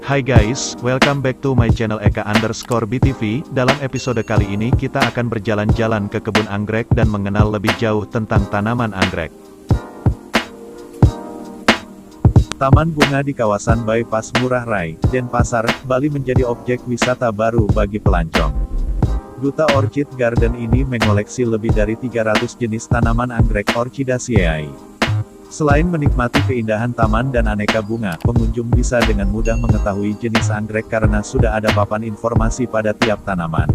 Hai guys, welcome back to my channel Eka_BTV. Dalam episode kali ini kita akan berjalan-jalan ke kebun anggrek dan mengenal lebih jauh tentang tanaman anggrek. Taman bunga di kawasan Bypass Ngurah Rai, Denpasar, Bali menjadi objek wisata baru bagi pelancong. Duta Orchid Garden ini mengoleksi lebih dari 300 jenis tanaman anggrek Orchidaceae. Selain menikmati keindahan taman dan aneka bunga, pengunjung bisa dengan mudah mengetahui jenis anggrek karena sudah ada papan informasi pada tiap tanaman.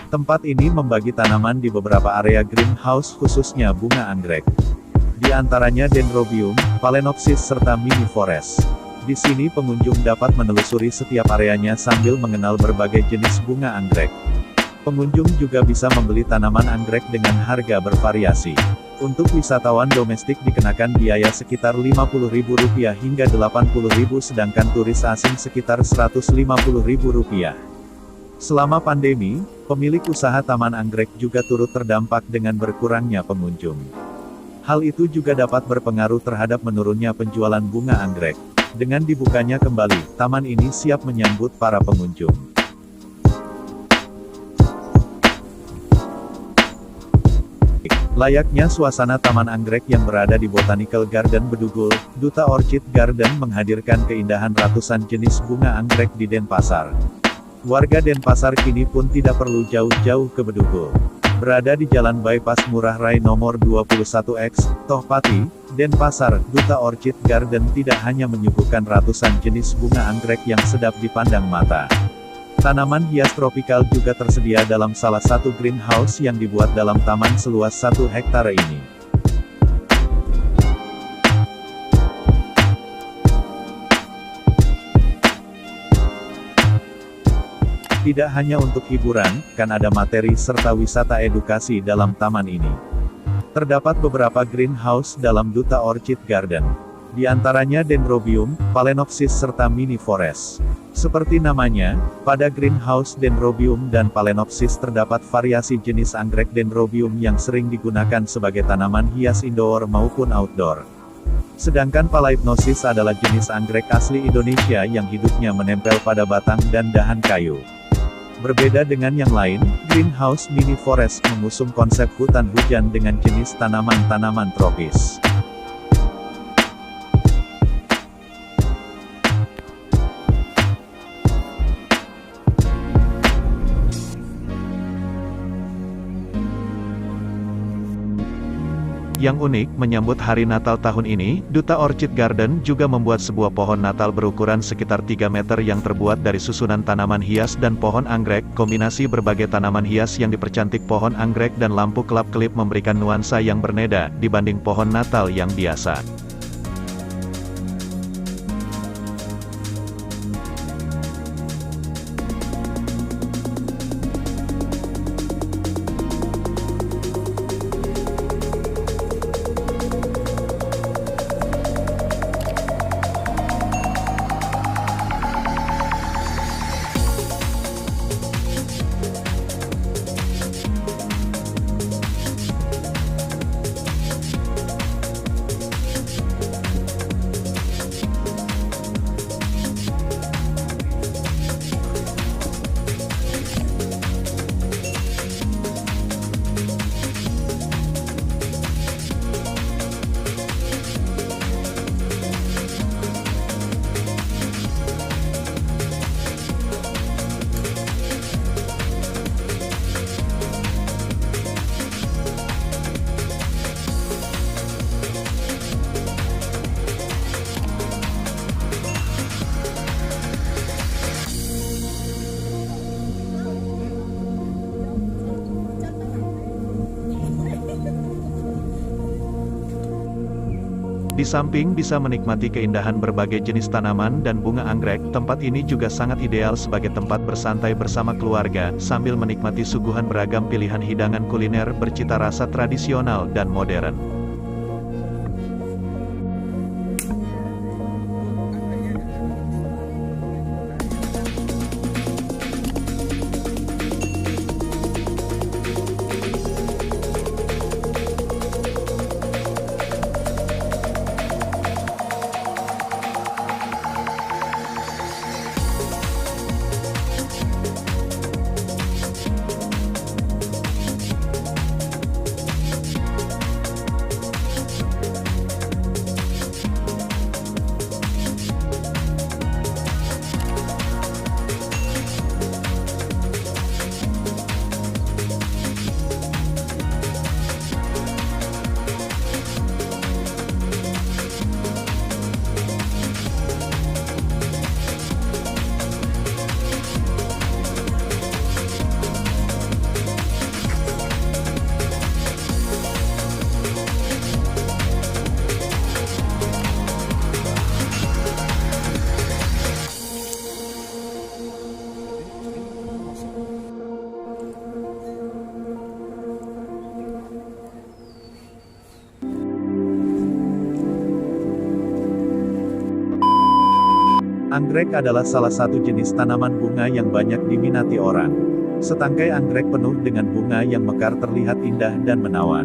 Tempat ini membagi tanaman di beberapa area greenhouse khususnya bunga anggrek. Di antaranya Dendrobium, Phalaenopsis serta Mini Forest. Di sini pengunjung dapat menelusuri setiap areanya sambil mengenal berbagai jenis bunga anggrek. Pengunjung juga bisa membeli tanaman anggrek dengan harga bervariasi. Untuk wisatawan domestik dikenakan biaya sekitar Rp50.000 hingga Rp80.000 sedangkan turis asing sekitar Rp150.000. Selama pandemi, pemilik usaha taman anggrek juga turut terdampak dengan berkurangnya pengunjung. Hal itu juga dapat berpengaruh terhadap menurunnya penjualan bunga anggrek. Dengan dibukanya kembali, taman ini siap menyambut para pengunjung. Layaknya suasana taman anggrek yang berada di Botanical Garden Bedugul, Duta Orchid Garden menghadirkan keindahan ratusan jenis bunga anggrek di Denpasar. Warga Denpasar kini pun tidak perlu jauh-jauh ke Bedugul. Berada di Jalan Bypass Ngurah Rai nomor 21X, Tohpati, Denpasar, Duta Orchid Garden tidak hanya menyuguhkan ratusan jenis bunga anggrek yang sedap dipandang mata. Tanaman hias tropikal juga tersedia dalam salah satu greenhouse yang dibuat dalam taman seluas 1 hektare ini. Tidak hanya untuk hiburan, kan ada materi serta wisata edukasi dalam taman ini. Terdapat beberapa greenhouse dalam Duta Orchid Garden. Di antaranya Dendrobium, Phalaenopsis serta Mini Forest. Seperti namanya, pada greenhouse Dendrobium dan Phalaenopsis terdapat variasi jenis anggrek Dendrobium yang sering digunakan sebagai tanaman hias indoor maupun outdoor. Sedangkan Phalaenopsis adalah jenis anggrek asli Indonesia yang hidupnya menempel pada batang dan dahan kayu. Berbeda dengan yang lain, greenhouse Mini Forest mengusung konsep hutan hujan dengan jenis tanaman-tanaman tropis. Yang unik, menyambut hari Natal tahun ini, Duta Orchid Garden juga membuat sebuah pohon Natal berukuran sekitar 3 meter yang terbuat dari susunan tanaman hias dan pohon anggrek. Kombinasi berbagai tanaman hias yang dipercantik pohon anggrek dan lampu kelap-kelip memberikan nuansa yang berbeda dibanding pohon Natal yang biasa. Di samping bisa menikmati keindahan berbagai jenis tanaman dan bunga anggrek, tempat ini juga sangat ideal sebagai tempat bersantai bersama keluarga, sambil menikmati suguhan beragam pilihan hidangan kuliner bercita rasa tradisional dan modern. Anggrek adalah salah satu jenis tanaman bunga yang banyak diminati orang. Setangkai anggrek penuh dengan bunga yang mekar terlihat indah dan menawan.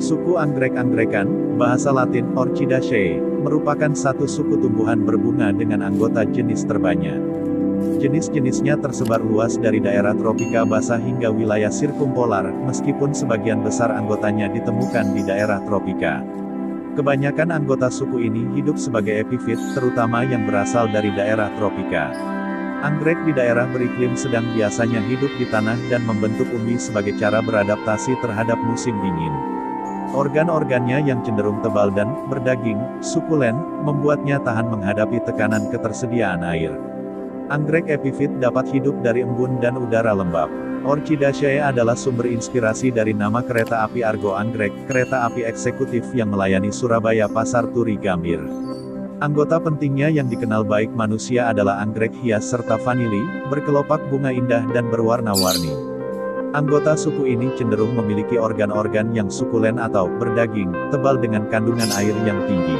Suku anggrek-angrekan, bahasa Latin Orchidaceae, merupakan satu suku tumbuhan berbunga dengan anggota jenis terbanyak. Jenis-jenisnya tersebar luas dari daerah tropika basah hingga wilayah sirkumpolar, meskipun sebagian besar anggotanya ditemukan di daerah tropika. Kebanyakan anggota suku ini hidup sebagai epifit, terutama yang berasal dari daerah tropika. Anggrek di daerah beriklim sedang biasanya hidup di tanah dan membentuk umbi sebagai cara beradaptasi terhadap musim dingin. Organ-organnya yang cenderung tebal dan berdaging, sukulen, membuatnya tahan menghadapi tekanan ketersediaan air. Anggrek epifit dapat hidup dari embun dan udara lembab. Orchidaceae adalah sumber inspirasi dari nama kereta api Argo Anggrek, kereta api eksekutif yang melayani Surabaya Pasar Turi Gambir. Anggota pentingnya yang dikenal baik manusia adalah anggrek hias serta vanili, berkelopak bunga indah dan berwarna-warni. Anggota suku ini cenderung memiliki organ-organ yang sukulen atau berdaging, tebal dengan kandungan air yang tinggi.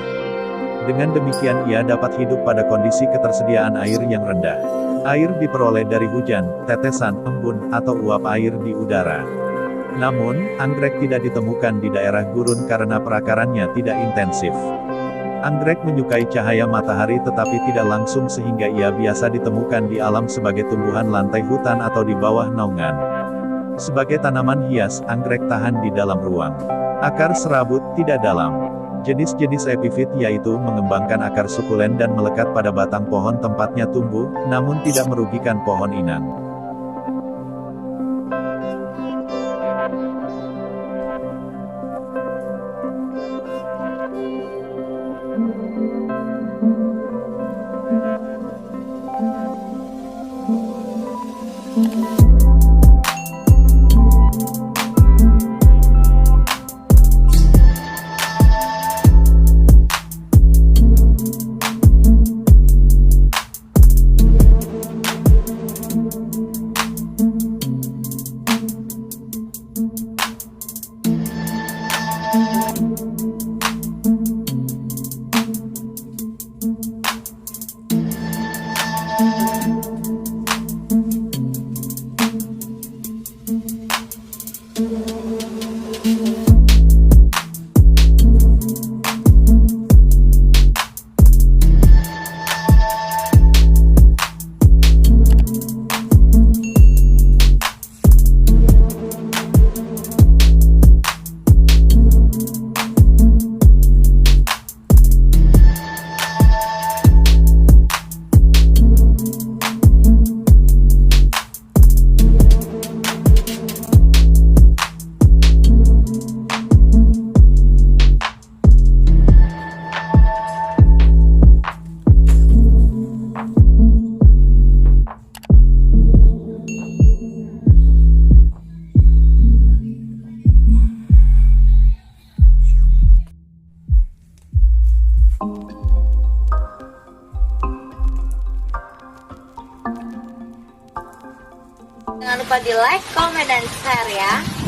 Dengan demikian ia dapat hidup pada kondisi ketersediaan air yang rendah. Air diperoleh dari hujan, tetesan, embun, atau uap air di udara. Namun, anggrek tidak ditemukan di daerah gurun karena perakarannya tidak intensif. Anggrek menyukai cahaya matahari tetapi tidak langsung sehingga ia biasa ditemukan di alam sebagai tumbuhan lantai hutan atau di bawah naungan. Sebagai tanaman hias, anggrek tahan di dalam ruang. Akar serabut, tidak dalam. Jenis-jenis epifit yaitu mengembangkan akar sukulen dan melekat pada batang pohon tempatnya tumbuh, namun tidak merugikan pohon inang. Jangan lupa di like, comment, dan share ya.